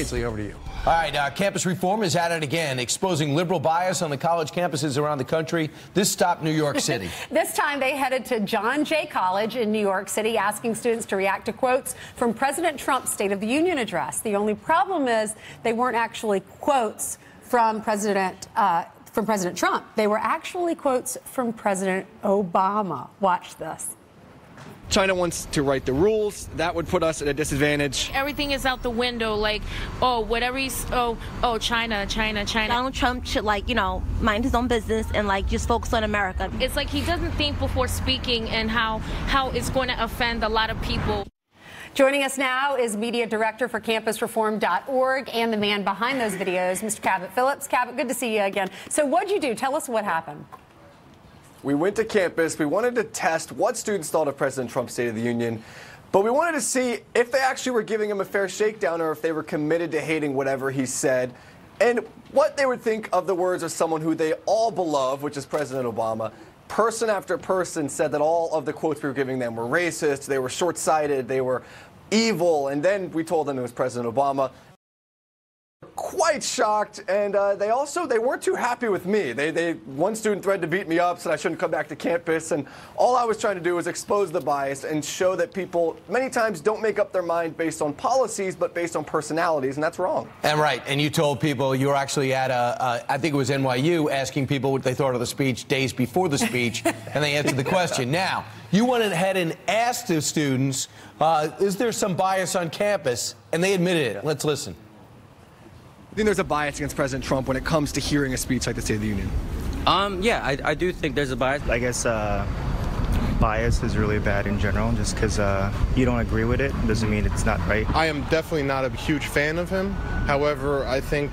Paisley, over to you. All right, campus reform is at it again, exposing liberal bias on the college campuses around the country. This stopped New York City. This time they headed to John Jay College in New York City, asking students to react to quotes from President Trump's State of the Union address. The only problem is they weren't actually quotes from President Trump. They were actually quotes from President Obama. Watch this. China wants to write the rules. That would put us at a disadvantage. Everything is out the window, like, oh, whatever he's, China. Donald Trump should, mind his own business and, just focus on America. It's like he doesn't think before speaking and how it's going to offend a lot of people. Joining us now is Media Director for CampusReform.org and the man behind those videos, Mr. Cabot Phillips. Cabot, good to see you again. So what'd you do? Tell us what happened. We went to campus. We wanted to test what students thought of President Trump's State of the Union, but we wanted to see if they actually were giving him a fair shakedown or if they were committed to hating whatever he said, and what they would think of the words of someone who they all beloved, which is President Obama. Person after person said that all of the quotes we were giving them were racist, they were short-sighted, they were evil, and then we told them it was President Obama. Quite shocked, and they weren't too happy with me. One student threatened to beat me up, said I shouldn't come back to campus, and all I was trying to do was expose the bias and show that people many times don't make up their mind based on policies, but based on personalities, and that's wrong. And you told people you were actually at I think it was NYU, asking people what they thought of the speech days before the speech, and they answered the question. Now, you went ahead and asked the students, is there some bias on campus? And they admitted it. Let's listen. I think there's a bias against President Trump when it comes to hearing a speech like the State of the Union. Yeah, I do think there's a bias. I guess bias is really bad in general. Just because you don't agree with it doesn't mean it's not right. I am definitely not a huge fan of him. However, I think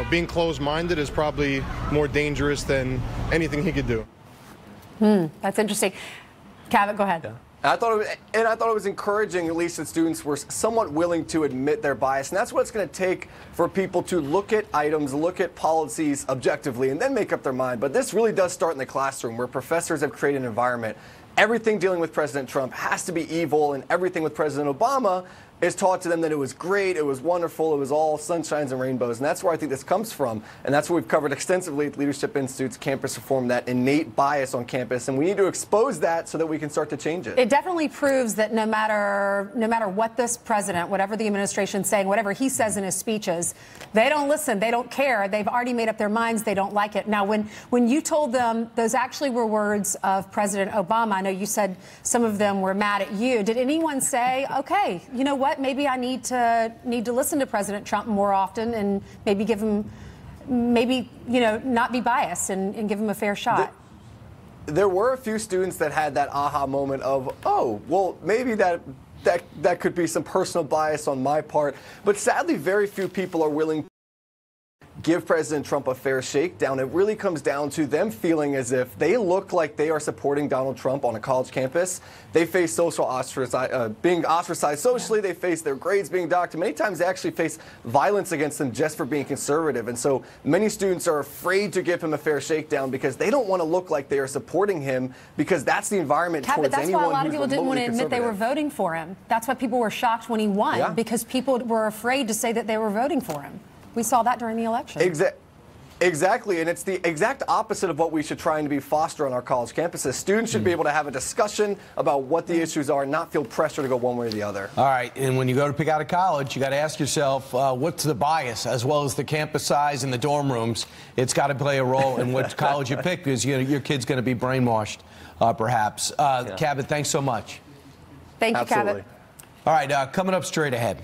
being closed-minded is probably more dangerous than anything he could do. That's interesting. Cabot, go ahead. Yeah. I thought it was encouraging, at least, that students were somewhat willing to admit their bias. And that's what it's going to take for people to look at items, look at policies objectively, and then make up their mind. But this really does start in the classroom, where professors have created an environment. Everything dealing with President Trump has to be evil, and everything with President Obama is taught to them that it was great, it was wonderful, it was all sunshines and rainbows. And that's where I think this comes from. And that's what we've covered extensively at Leadership Institute's Campus Reform, that innate bias on campus. And we need to expose that so that we can start to change it. It definitely proves that no matter what this president, whatever the administration's saying, whatever he says in his speeches, they don't listen, they don't care, they've already made up their minds, they don't like it. Now, when you told them those actually were words of President Obama, I know you said some of them were mad at you. Did anyone say, okay, you know what? Maybe I need to listen to President Trump more often and maybe give him, not be biased and give him a fair shot? There were a few students that had that aha moment of, oh, well, maybe that could be some personal bias on my part. But sadly, very few people are willing to give President Trump a fair shakedown. It really comes down to them feeling as if they look like they are supporting Donald Trump on a college campus. They face being ostracized socially. They face their grades being docked. Many times they actually face violence against them just for being conservative. And so many students are afraid to give him a fair shakedown because they don't want to look like they are supporting him, because that's the environment towards anyone who's remotely conservative. That's why a lot of people didn't want to admit they were voting for him. That's why people were shocked when he won, because people were afraid to say that they were voting for him. We saw that during the election. Exactly, and it's the exact opposite of what we should try and be foster on our college campuses. Students should be able to have a discussion about what the issues are and not feel pressure to go one way or the other. All right, and when you go to pick out a college, you got to ask yourself, what's the bias, as well as the campus size and the dorm rooms. It's got to play a role in what college you pick, because your kid's going to be brainwashed, perhaps. Cabot, thanks so much. Thank you, Cabot. All right, coming up straight ahead.